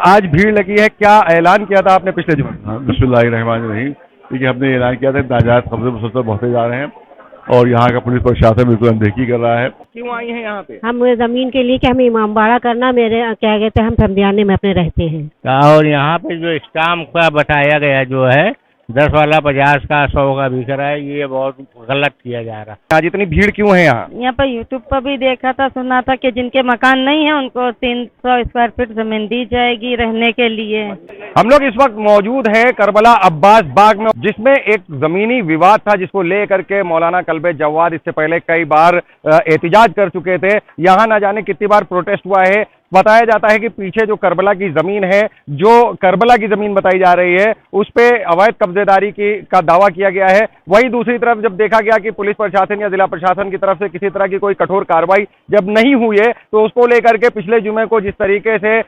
आज भीड़ लगी है, क्या ऐलान किया था आपने पिछले जुम्मे? हाँ, बिस्मिल्लाहिर्रहमानिर्रहीम। देखिए, हमने ऐलान किया था नाजायज कब्जे मुसलसल बढ़ते जा रहे हैं और यहाँ का पुलिस प्रशासन बिल्कुल अनदेखी कर रहा है। क्यों आई हैं यहाँ पे? हम जमीन के लिए कि हमें इमामबाड़ा करना, मेरे क्या कहते हैं, हम समझाने में अपने रहते हैं। और यहाँ पे जो स्टाम्प का बताया गया जो है 10 वाला 50 का 100 का बिक रहा है, ये बहुत गलत किया जा रहा है। आज इतनी भीड़ क्यों है यहाँ? यहाँ पर यूट्यूब पर भी देखा था, सुना था कि जिनके मकान नहीं है उनको 300 स्क्वायर फीट जमीन दी जाएगी रहने के लिए। हम लोग इस वक्त मौजूद हैं करबला अब्बास बाग में, जिसमें एक जमीनी विवाद था जिसको लेकर के मौलाना कल्बे जवाद इससे पहले कई बार एहतिजाज कर चुके थे। यहाँ ना जाने कितनी बार प्रोटेस्ट हुआ है। बताया जाता है कि पीछे जो करबला की जमीन है, जो करबला की जमीन बताई जा रही है, उस पे अवैध कब्जेदारी का दावा किया गया है। वहीं दूसरी तरफ जब देखा गया कि पुलिस प्रशासन या जिला प्रशासन की तरफ से किसी तरह की कोई कठोर कार्रवाई जब नहीं हुई है, तो उसको लेकर के पिछले जुमे को जिस तरीके से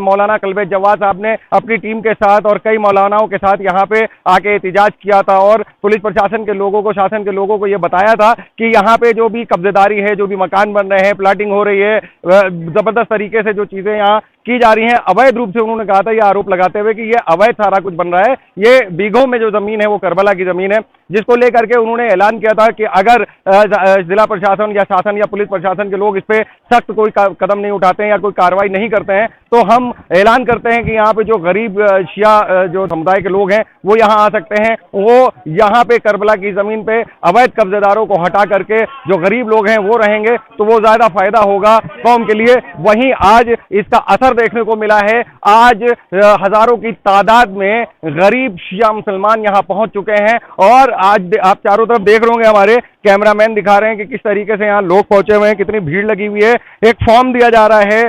मौलाना कल्बे जवाद साहब ने अपनी टीम के साथ और कई मौलानाओं के साथ यहाँ पे आके एहतिजाज किया था और पुलिस प्रशासन के लोगों को, शासन के लोगों को ये बताया था कि यहाँ पे जो भी कब्जेदारी है, जो भी मकान बन रहे हैं, प्लाटिंग हो रही है, जबरदस्त तरीके से जो चीजें यहाँ की जा रही हैं, अवैध रूप से उन्होंने कहा था, ये आरोप लगाते हुए कि ये अवैध सारा कुछ बन रहा है। ये बीघों में जो जमीन है वो करबला की जमीन है, जिसको लेकर के उन्होंने ऐलान किया था कि अगर जिला प्रशासन या शासन या पुलिस प्रशासन के लोग इस पे सख्त कोई कदम नहीं उठाते हैं या कोई कार्रवाई नहीं करते हैं, तो हम ऐलान करते हैं कि यहाँ पे जो गरीब शिया जो समुदाय के लोग हैं वो यहाँ आ सकते हैं। वो यहाँ पे करबला की जमीन पे अवैध कब्जेदारों को हटा करके जो गरीब लोग हैं वो रहेंगे, तो वो ज्यादा फायदा होगा कौम के लिए। वहीं आज इसका असर देखने को मिला है। आज हजारों की तादाद में गरीब शिया मुसलमान यहाँ पहुंच चुके हैं और आज आप चारों तरफ देख रहे होंगे, हमारे कैमरामैन दिखा रहे हैं कि किस तरीके से यहाँ लोग पहुंचे हुए हैं, कितनी भीड़ लगी हुई है। एक फॉर्म दिया जा रहा है,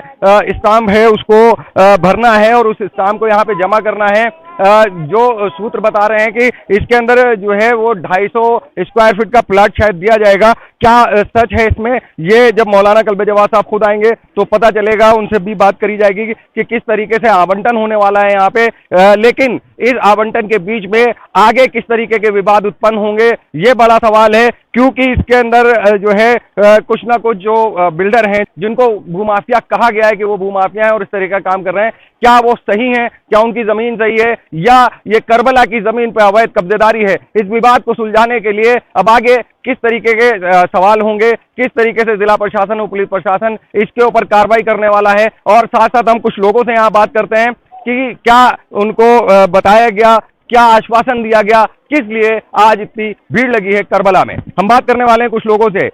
स्टाम्प है, उसको भरना है और उस स्टाम्प को यहाँ पे जमा करना है। जो सूत्र बता रहे हैं कि इसके अंदर जो है वो 250 स्क्वायर फीट का प्लाट शायद दिया जाएगा। क्या सच है इसमें, ये जब मौलाना कल्बे जवाद साहब खुद आएंगे तो पता चलेगा, उनसे भी बात करी जाएगी कि किस तरीके से आवंटन होने वाला है यहाँ पे। लेकिन इस आवंटन के बीच में आगे किस तरीके के विवाद उत्पन्न होंगे, ये बड़ा सवाल है, क्योंकि इसके अंदर जो है कुछ ना कुछ जो बिल्डर हैं, जिनको भूमाफिया कहा गया है कि वो भूमाफिया हैं और इस तरीके का काम कर रहे हैं, क्या वो सही हैं, क्या उनकी जमीन सही है या ये करबला की जमीन पर अवैध कब्जेदारी है। इस विवाद को सुलझाने के लिए अब आगे किस तरीके के सवाल होंगे, किस तरीके से जिला प्रशासन और पुलिस प्रशासन इसके ऊपर कार्रवाई करने वाला है। और साथ साथ हम कुछ लोगों से यहाँ बात करते हैं कि क्या उनको बताया गया, क्या आश्वासन दिया गया, किस लिए आज इतनी भीड़ लगी है करबला में। हम बात करने वाले हैं कुछ लोगों से।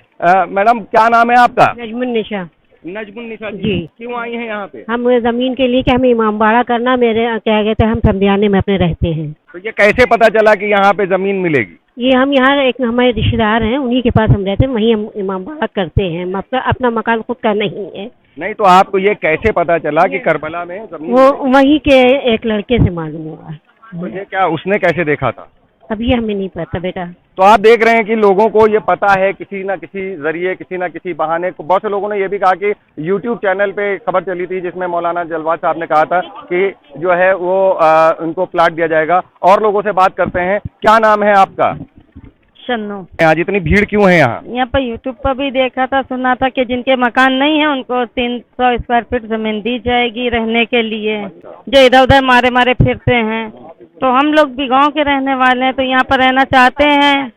मैडम, क्या नाम है आपका? नजमुन्निसा। नजमुन्निसा जी, क्यों आई हैं यहाँ पे? हम जमीन के लिए कि हमें इमामबाड़ा करना, मेरे क्या कहते हैं, हम समझाने में अपने रहते हैं। तो ये कैसे पता चला कि यहाँ पे जमीन मिलेगी? ये हम यहाँ एक हमारे रिश्तेदार हैं, उन्हीं के पास हम रहते हैं, वहीं हम इमामबाड़ा करते हैं। अपना मकान खुद का नहीं है। नहीं, तो आपको ये कैसे पता चला कि करबला में जमीन? वो वहीं के एक लड़के से मालूम हुआ। तो ये क्या उसने कैसे देखा था? अब ये हमें नहीं पता बेटा। तो आप देख रहे हैं कि लोगों को ये पता है, किसी ना किसी जरिए, किसी ना किसी बहाने को। बहुत से लोगों ने ये भी कहा कि YouTube चैनल पे खबर चली थी जिसमें मौलाना जलवाद साहब ने कहा था कि जो है वो उनको प्लाट दिया जाएगा। और लोगों से बात करते हैं। क्या नाम है आपका? शन्नू। आज इतनी भीड़ क्यों है यहाँ? यहाँ पर यूट्यूब पर भी देखा था, सुना था कि जिनके मकान नहीं है उनको 300 स्क्वायर फीट जमीन दी जाएगी रहने के लिए, जो इधर उधर मारे मारे फिरते हैं। तो हम लोग भी गांव के रहने वाले हैं, तो यहाँ पर रहना चाहते हैं,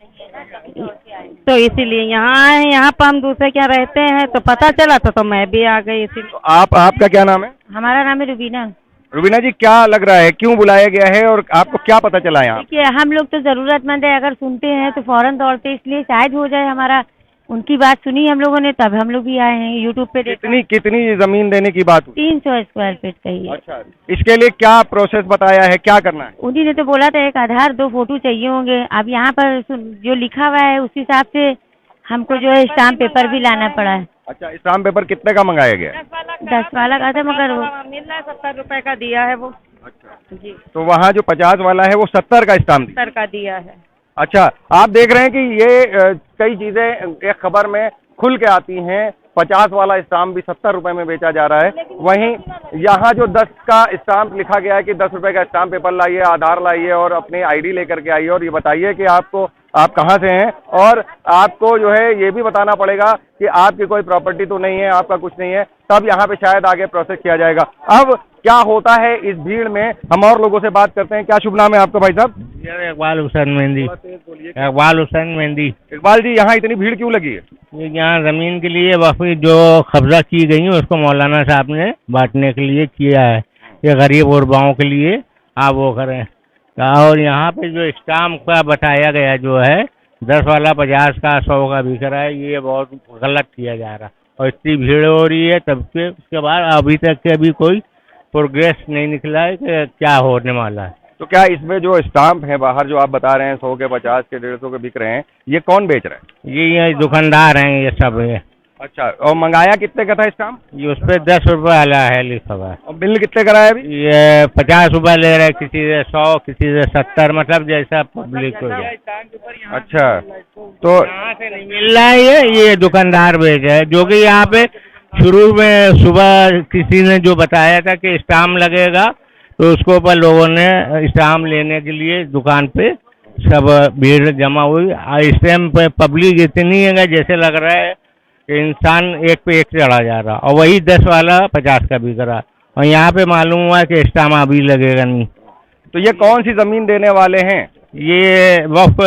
तो इसीलिए यहाँ आए हैं। यहाँ पर हम दूसरे क्या रहते हैं, तो पता चला तो मैं भी आ गई इसीलिए। तो आपका क्या नाम है? हमारा नाम है रुबीना। रुबीना जी, क्या लग रहा है, क्यों बुलाया गया है और आपको क्या पता चला यहाँ? देखिए, हम लोग तो जरूरतमंद है, अगर सुनते हैं तो फौरन दौड़ते, इसलिए शायद हो जाए हमारा। उनकी बात सुनी हम लोगों ने, तब हम लोग भी आए हैं। यूट्यूब पे कितनी जमीन देने की बात हुई? 300 स्क्वायर फीट कही। अच्छा, इसके लिए क्या प्रोसेस बताया है, क्या करना है? उन्हीं ने तो बोला था एक आधार 2 फोटो चाहिए होंगे। अब यहाँ पर जो लिखा हुआ है उस हिसाब से हमको जो है स्टाम्प पेपर भी लाना पड़ा है। अच्छा, स्टाम्प पेपर कितने का मंगाया गया? 10 वाला का था, मगर वो मिल रहा है 70 रुपए का दिया है वो। अच्छा जी, तो वहाँ जो 50 वाला है वो 70 का स्टाम्प 70 का दिया है। अच्छा, आप देख रहे हैं कि ये कई चीजें एक खबर में खुल के आती हैं। 50 वाला स्टाम्प भी 70 रुपए में बेचा जा रहा है। वहीं यहाँ जो 10 का स्टाम्प लिखा गया है कि 10 रुपए का स्टाम्प पेपर लाइए, आधार लाइए और अपनी ID लेकर के आइए और ये बताइए कि आप कहाँ से हैं, और आपको जो है ये भी बताना पड़ेगा कि आपकी कोई प्रॉपर्टी तो नहीं है, आपका कुछ नहीं है, तब यहाँ पे शायद आगे प्रोसेस किया जाएगा। अब क्या होता है इस भीड़ में, हम और लोगों से बात करते हैं। क्या शुभ नाम है आपका भाई साहब? इकबाल हुसैन मेहंदी। इकबाल हुसैन मेहंदी। इकबाल जी, यहाँ इतनी भीड़ क्यों लगी है? ये यहाँ जमीन के लिए वक्फ जो कब्जा की गई है उसको मौलाना साहब ने बांटने के लिए किया है। ये गरीब गुरबाओं के लिए आप वो करें। और यहाँ पे जो स्टाम्प का बताया गया जो है 10 वाला 50 का 100 का बिक रहा है, ये बहुत गलत किया जा रहा है। और इतनी भीड़ हो रही है तब के उसके बाद अभी तक के अभी कोई प्रोग्रेस नहीं निकला है कि क्या होने वाला है। तो क्या इसमें जो स्टाम्प है बाहर जो आप बता रहे हैं 100 के 50 के 150 के बिक रहे हैं, ये कौन बेच रहा है? ये दुकानदार हैं ये सब है। अच्छा, और मंगाया कितने का था स्टाम्प? ये उस पर 10 रुपये वाला है लिखा हुआ है। और बिल कितने का है अभी? ये 50 रुपये ले रहे, किसी से 100, किसी से 70, मतलब जैसा पब्लिक को जाए। अच्छा, तो यहाँ से नहीं मिल रहा है ये दुकानदार बेच रहे हैं। जो कि यहाँ पे शुरू में सुबह किसी ने जो बताया था कि स्टाम्प लगेगा, तो उसके ऊपर लोगों ने स्टाम्प लेने के लिए दुकान पे सब भीड़ जमा हुई। इस टाइम पे पब्लिक इतनी है जैसे लग रहा है कि इंसान एक पे एक चढ़ा जा रहा, और वही 10 वाला 50 का बिक रहा। और यहाँ पे मालूम हुआ कि स्टाम्प अभी लगेगा नहीं। तो ये कौन सी जमीन देने वाले हैं? ये वक्फ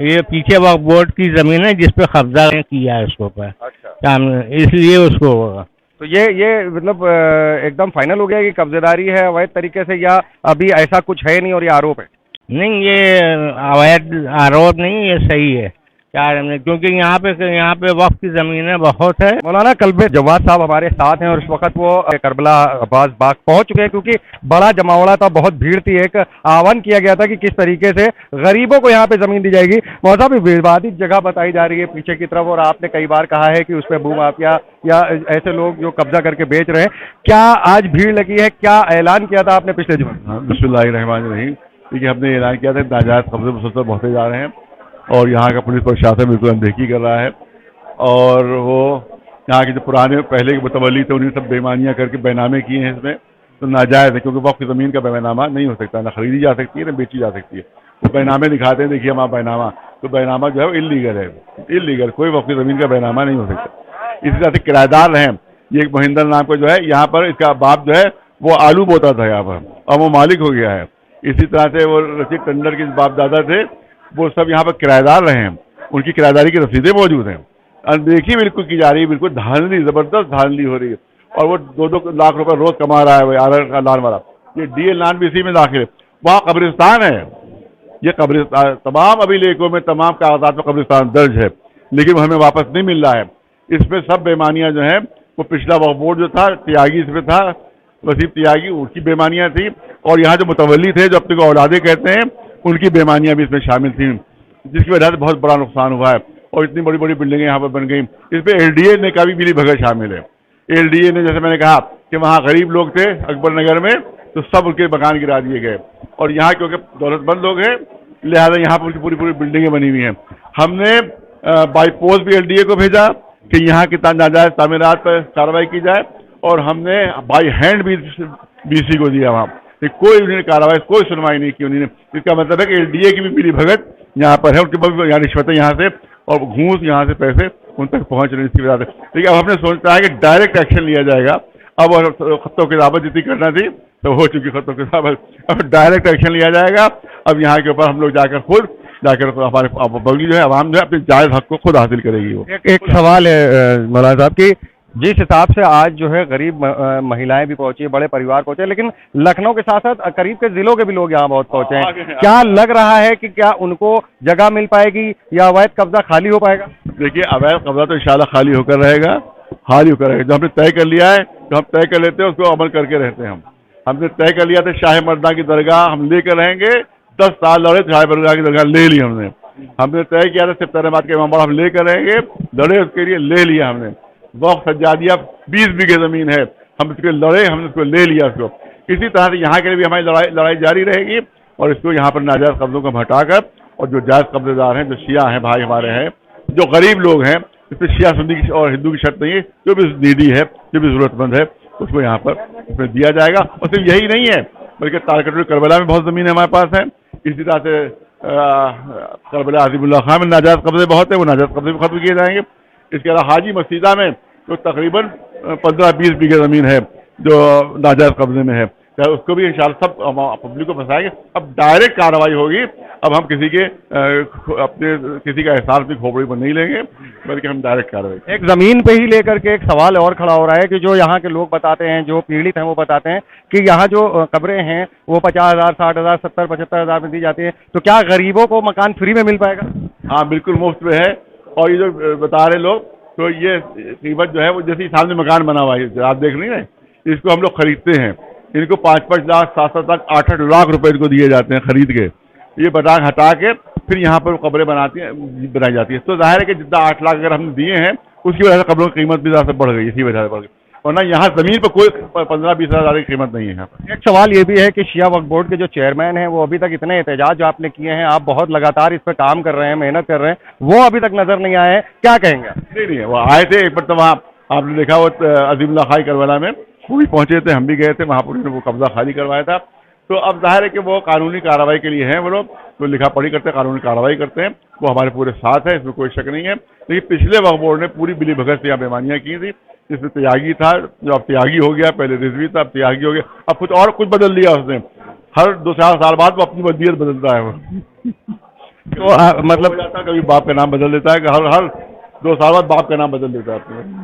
ये पीछे वक्फ बोर्ड की जमीन है जिस पे कब्जा किया है उसके ऊपर। अच्छा, इसलिए उसको होगा। तो ये मतलब एकदम फाइनल हो गया कि कब्जेदारी है अवैध तरीके से, या अभी ऐसा कुछ है नहीं और ये आरोप है? नहीं, ये अवैध आरोप नहीं, ये सही है क्योंकि यहाँ पे वक्फ की जमीनें बहुत है। मौलाना कल्बे जवाद साहब हमारे साथ हैं और इस वक्त वो करबला अब्बास बाग पहुंच चुके हैं, क्योंकि बड़ा जमावड़ा था, बहुत भीड़ थी। एक आह्वान किया गया था कि किस तरीके से गरीबों को यहाँ पे जमीन दी जाएगी। मौसा भी विवादित जगह बताई जा रही है पीछे की तरफ, और आपने कई बार कहा है कि उस पर भूमाफिया या ऐसे लोग जो कब्जा करके बेच रहे हैं। क्या आज भीड़ लगी है? क्या ऐलान किया था आपने पिछले जुम्मे? बिस्मिल्लाहिर्रहमानिर्रहीम। देखिए, हमने ऐलान किया था नाजायज कब्जे मुसलसल बढ़ते जा रहे हैं और यहाँ का पुलिस प्रशासन बिल्कुल अनदेखी कर रहा है। और वो यहाँ के जो पुराने पहले के मुतवल्ली थे उन्हें सब बेईमानियाँ करके बैनामे किए हैं इसमें, तो नाजायज़ है। क्योंकि वक्फ की ज़मीन का बैनामा नहीं हो सकता, ना खरीदी जा सकती है ना बेची जा सकती है। वो बैनामे दिखाते हैं, देखिए हमारा बैनामा, तो बैनामा जो है वो इलीगल है, इलीगल। कोई वक्फ की ज़मीन का बैनामा नहीं हो सकता। इसी तरह से किराएदार हैं, ये एक महिंदर नाम का जो है यहाँ पर, इसका बाप जो है वो आलू बोता था यहाँ पर, अब वो मालिक हो गया है। इसी तरह से वो रशीद टंडन के बाप दादा थे, वो सब यहाँ पर किराएदार रहे हैं, उनकी किराएदारी की रसीदें मौजूद हैं। अनदेखी बिल्कुल की जा रही है, बिल्कुल धांधली, ज़बरदस्त धांधली हो रही है। और वो 2-2 लाख रुपए रोज कमा रहा है वो आर लान वाला। ये DL लान भी इसी में दाखिल है। वहाँ कब्रिस्तान है, ये कब्रिस्तान तमाम अभिलेखों में तमाम कागजात में कब्रिस्तान दर्ज है, लेकिन वो हमें वापस नहीं मिल रहा है। इसमें सब बेमानियाँ जो हैं वो पिछला वक्फ बोर्ड जो था त्यागी, इसमें था वसीम त्यागी, उसकी बेमानियाँ थी। और यहाँ जो मुतवल्ली थे जो अपने को औलादे कहते हैं, उनकी बेमानियाँ भी इसमें शामिल थी, जिसकी वजह से बहुत बड़ा नुकसान हुआ है। और इतनी बड़ी बड़ी बिल्डिंगें यहाँ पर बन गई। इस पर LDA ने का भी मिली भगत शामिल है। LDA ने, जैसे मैंने कहा कि वहाँ गरीब लोग थे अकबर नगर में, तो सब उनके मकान गिरा दिए गए। और यहाँ क्योंकि दौलतमंद लोग हैं, लिहाजा यहाँ पर पूरी पूरी बिल्डिंगें बनी हुई हैं। हमने बाई पोस्ट भी LDA को भेजा कि यहाँ की नाजायज़ तामीरात पर कार्रवाई की जाए, और हमने बाई हैंड भी BC को दिया वहाँ। कोई उन्होंने कार्रवाई, कोई सुनवाई नहीं की उन्होंने। इसका मतलब है कि LDA की भी मिली भगत यहाँ पर है, उनके पास यहाँ रिश्वतें यहाँ से और घूस यहाँ से पैसे उन तक पहुँच रहे, इसकी वजह से। लेकिन अब हमने सोचता है कि डायरेक्ट एक्शन लिया जाएगा। अब खत्तों किताबत जितनी करना थी तो हो चुकी खत्तों किताबत, अब डायरेक्ट एक्शन लिया जाएगा। अब यहाँ के ऊपर हम लोग जाकर हमारे पब्लिक जो है, आवाम जो है, अपने जायज़ हक को खुद हासिल करेगी। वो एक सवाल है मौलाना साहब की, जिस हिसाब से आज जो है गरीब महिलाएं भी पहुंची, बड़े परिवार पहुंचे, लेकिन लखनऊ के साथ साथ करीब के जिलों के भी लोग यहाँ बहुत पहुंचे हैं। क्या लग रहा है कि क्या उनको जगह मिल पाएगी या अवैध कब्जा खाली हो पाएगा? देखिए, अवैध कब्जा तो इंशाल्लाह खाली होकर रहेगा, खाली होकर रहेगा। जो हमने तय कर लिया है, जो हम तय कर लेते हैं उसको अमल करके रहते हैं। हमने तय कर लिया था शाह मर्दा की दरगाह हम लेकर रहेंगे, 10 साल लड़े, शाह मर्दा की दरगाह ले ली हमने। हमने तय किया था सिफ्ताराबाद के इमाम बाड़ा हम लेकर रहेंगे, लड़े, उसके लिए ले लिया हमने। वक्फ सज्जादिया 20 बीघे ज़मीन है, हम इसके लड़े, हमने उसको ले लिया उसको। इसी तरह से यहाँ के लिए भी हमारी लड़ाई जारी रहेगी, और इसको यहाँ पर नाजायज़ कब्जों को हटाकर, और जो जायज़ कब्जेदार हैं, जो शिया हैं, भाई हमारे हैं, जो गरीब लोग हैं, इसमें शिया सुन्नी की और हिंदू की शर्त नहीं है, जो भी नीडी है, जो भी ज़रूरतमंद है, उसको यहाँ पर इसमें दिया जाएगा। और सिर्फ यही नहीं है, बल्कि तारकतुल करबला में बहुत ज़मीन हमारे पास है। इसी तरह से करबला अज़ीमुल्लाह खां में नाजायज़ कब्जे बहुत है, वो नाजायज़ कब्जे भी खत्म किए जाएंगे। इसके अलावा हाजी मसीदा में जो तकरीबन 15-20 बीघे ज़मीन है जो नाजायज़ कब्जे में है, तो उसको भी इंशाल्लाह सब पब्लिक को फंसाएंगे। अब डायरेक्ट कार्रवाई होगी। अब हम किसी के किसी का एहसास भी खोपड़ी पर नहीं लेंगे, बल्कि हम डायरेक्ट कार्रवाई। एक जमीन पे ही लेकर के एक सवाल और खड़ा हो रहा है कि जो यहाँ के लोग बताते हैं, जो पीड़ित हैं वो बताते हैं कि यहाँ जो कब्रें हैं वो 50,000, 60,000, 70, 75,000 में दी जाती है, तो क्या गरीबों को मकान फ्री में मिल पाएगा? हाँ, बिल्कुल मुफ्त में है। और ये जो बता रहे लोग, तो ये कीमत जो है वो जैसे सामने मकान बना हुआ है, आप देख नहीं रहे, इसको हम लोग खरीदते हैं, इनको 5-5 लाख, 7-7 लाख, 8-8 लाख रुपए इनको दिए जाते हैं खरीद के। ये हटा के फिर यहाँ पर कब्रें बनाई जाती है। तो जाहिर है कि जितना 8 लाख अगर हमने दिए हैं, उसकी वजह से कब्रों की कीमत भी ज़्यादा से बढ़ गई, इसी वजह से बढ़ गई। वरना यहाँ ज़मीन पर कोई 15-20 हज़ार की कीमत नहीं है यहाँ पर। एक सवाल ये भी है कि शिया वक्फ बोर्ड के जो चेयरमैन हैं वो अभी तक इतने एहतजाज जो आपने किए हैं, आप बहुत लगातार इस पर काम कर रहे हैं, मेहनत कर रहे हैं, वो अभी तक नजर नहीं आए हैं, क्या कहेंगे? नहीं, वो आए थे एक बार, तो वहाँ आपने देखा वो अजीमुल्लाह खाई करबला में वो भी पहुंचे थे, हम भी गए थे, वहाँ पर उन्होंने वो कब्जा खाली करवाया था। तो अब जाहिर है कि वो कानूनी कार्रवाई के लिए हैं, वो लोग तो लिखा पढ़ी करते हैं, कानूनी कार्रवाई करते हैं, वो हमारे पूरे साथ है, इसमें कोई शक नहीं है। लेकिन पिछले वक्फ बोर्ड ने पूरी बिली भगत से यहाँ बेईमानियाँ की थी, जिसमें त्यागी था, जो अब त्यागी हो गया, पहले रिजवी था, अब त्यागी हो गया, अब कुछ बदल दिया उसने। हर 2-4 साल बाद वो अपनी वदीयत बदलता है वो। तो मतलब कभी बाप का नाम बदल देता है, हर 2 साल बाद बाप का नाम बदल देता है।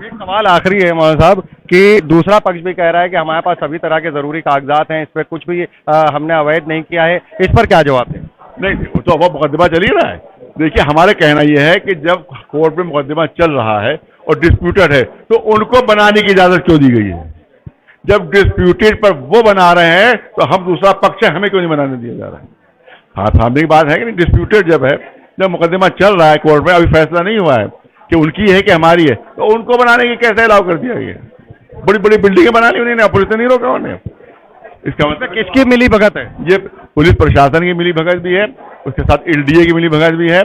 एक सवाल आखिरी है मौलाना साहब कि दूसरा पक्ष भी कह रहा है कि हमारे पास सभी तरह के जरूरी कागजात हैं, इस पर कुछ भी हमने अवैध नहीं किया है, इस पर क्या जवाब दें? नहीं, तो वो मुकदमा चल ही रहा है। देखिए, हमारे कहना यह है कि जब कोर्ट में मुकदमा चल रहा है और डिस्प्यूटेड है, तो उनको बनाने की इजाजत क्यों दी गई है? जब डिस्प्यूटेड पर वो बना रहे हैं, तो हम दूसरा पक्ष है, हमें क्यों नहीं बनाने दिया जा रहा है? हाँ, सामने की बात है कि नहीं, डिस्प्यूटेड जब है, जब मुकदमा चल रहा है कोर्ट में, अभी फैसला नहीं हुआ है कि उनकी है कि हमारी है, तो उनको बनाने की कैसे अलाउ कर दिया गया? बड़ी बड़ी बिल्डिंगें बना ली उन्होंने, पुलिस ने नहीं रोका उन्हें। इसका मतलब किसकी मिली भगत है? ये पुलिस प्रशासन की मिली भगत भी है, उसके साथ LDA की मिली भगत भी है,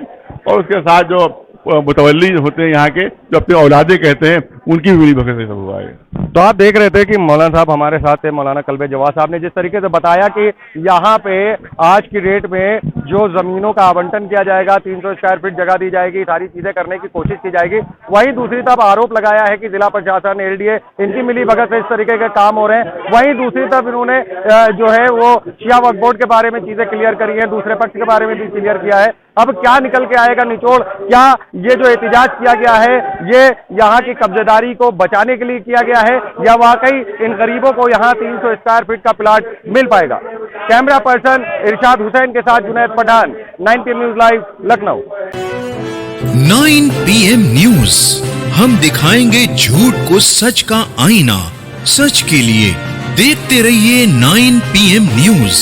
और उसके साथ जो मुतवल्ली होते हैं यहाँ के, जो अपने औलादे कहते हैं, उनकी भी मिली भगत से सब हुआ है। तो आप देख रहे थे कि मौलाना साहब हमारे साथ थे, मौलाना कल्बे जवाद साहब ने जिस तरीके से बताया कि यहाँ पे आज की डेट में जो जमीनों का आवंटन किया जाएगा, 300 स्क्वायर फीट जगह दी जाएगी, सारी चीजें करने की कोशिश की जाएगी। वहीं दूसरी तरफ आरोप लगाया है कि जिला प्रशासन, LDA, इनकी मिली भगत से इस तरीके के काम हो रहे हैं। वहीं दूसरी तरफ इन्होंने जो है वो शिया वक्फ बोर्ड के बारे में चीजें क्लियर करी है, दूसरे पक्ष के बारे में भी क्लियर किया है। अब क्या निकल के आएगा निचोड़? क्या ये जो एहतिजाज किया गया है ये यहाँ की कब्जेदारी को बचाने के लिए किया गया है, या वाकई इन गरीबों को यहाँ 300 स्क्वायर फीट का प्लाट मिल पाएगा? कैमरा पर्सन इरशाद हुसैन के साथ Junaid Pathan, 9 PM news live, Lucknow. 9 PM news, हम दिखाएंगे झूठ को सच का आईना। सच के लिए देखते रहिए 9 PM न्यूज।